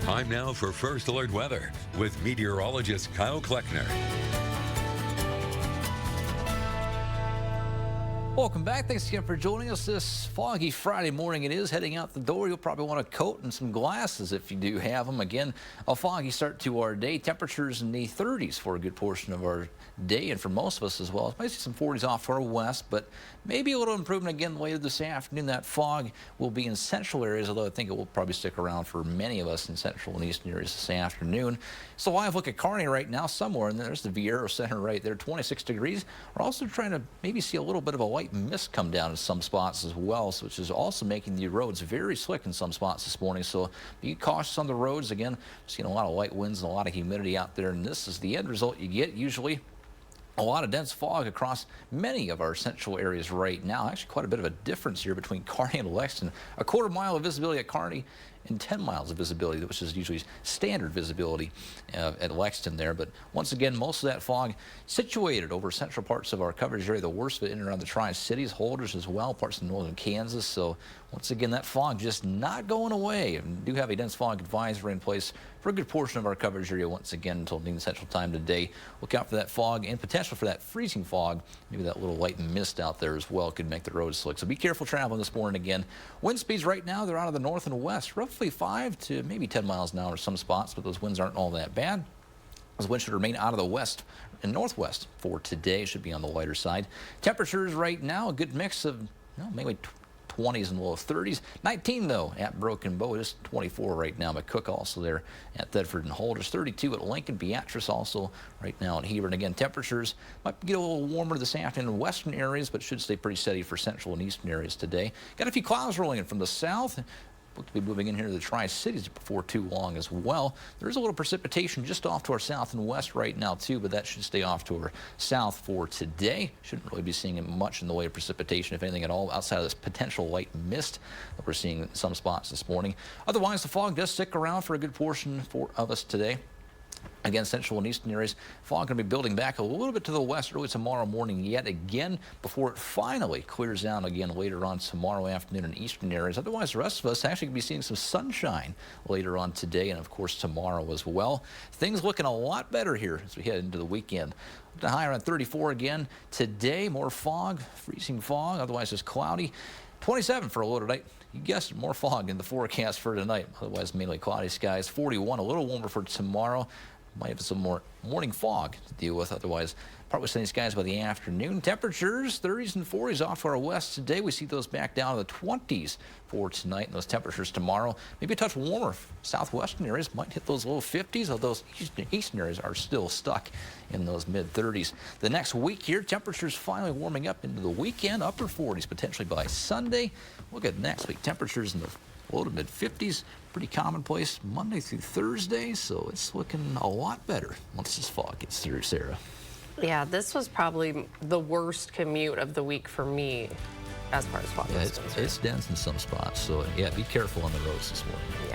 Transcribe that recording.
Time now for First Alert Weather with meteorologist Kyle Kleckner. Welcome back. Thanks again for joining us this foggy Friday morning. It is heading out the door. You'll probably want a coat and some glasses if you do have them. Again, a foggy start to our day. Temperatures in the 30s for a good portion of our day, and for most of us as well. Might see some 40s off to our west, but maybe a little improvement again later this afternoon. That fog will be in central areas, although I think it will probably stick around for many of us in central and eastern areas this afternoon. So live look at Kearney right now somewhere, and there's the Viera Center right there, 26 degrees. We're also trying to maybe see a little bit of a light mist come down in some spots as well, so which is also making the roads very slick in some spots this morning. So be cautious on the roads. Again, seeing a lot of light winds and a lot of humidity out there, and this is the end result you get usually. A lot of dense fog across many of our central areas right now. Actually, quite a bit of a difference here between Kearney and Lexington. A quarter mile of visibility at Kearney and 10 miles of visibility, which is usually standard visibility at Lexington there. But once again, most of that fog situated over central parts of our coverage area. The worst of it in and around the Tri-Cities, Holders as well, parts of northern Kansas. So once again, that fog just not going away. And we do have a dense fog advisory in place for a good portion of our coverage area once again until noon central time today. Look out for that fog and potential for that freezing fog. Maybe that little light mist out there as well could make the roads slick. So be careful traveling this morning again. Wind speeds right now, they're out of the north and west, roughly 5 to maybe 10 miles an hour in some spots, but those winds aren't all that bad. Those winds should remain out of the west and northwest for today. Should be on the lighter side. Temperatures right now, a good mix of maybe 20s and low 30s. 19 though at Broken Bow. It is 24 right now. McCook also there at Thedford and Holders. 32 at Lincoln. Beatrice also right now at Heber. And again, temperatures might get a little warmer this afternoon in western areas, but should stay pretty steady for central and eastern areas today. Got a few clouds rolling in from the south. To be moving in here to the Tri-Cities before too long as well. There is a little precipitation just off to our south and west right now too, but that should stay off to our south for today. Shouldn't really be seeing much in the way of precipitation, if anything at all, outside of this potential light mist that we're seeing in some spots this morning. Otherwise, the fog does stick around for a good portion of us today. Again, central and eastern areas, fog going to be building back a little bit to the west early tomorrow morning yet again before it finally clears down again later on tomorrow afternoon in eastern areas. Otherwise, the rest of us actually going to be seeing some sunshine later on today and, of course, tomorrow as well. Things looking a lot better here as we head into the weekend. Up to high around 34 again today. More fog, freezing fog, otherwise it's cloudy. 27 for a low tonight. You guessed it, more fog in the forecast for tonight. Otherwise, mainly cloudy skies. 41, a little warmer for tomorrow. Might have some more morning fog to deal with. Otherwise, partly sunny skies by the afternoon. Temperatures 30s and 40s off to our west today. We see those back down to the 20s for tonight. And those temperatures tomorrow, maybe a touch warmer. Southwestern areas might hit those low 50s, although those eastern areas are still stuck in those mid 30s. The next week here, temperatures finally warming up into the weekend, upper 40s potentially by Sunday. Look at next week, temperatures in the low to mid 50s, pretty commonplace Monday through Thursday, so it's looking a lot better once this fog gets through, Sarah. Yeah, this was probably the worst commute of the week for me as far as fog is concerned. It's dense in some spots, so yeah, be careful on the roads this morning. Yeah.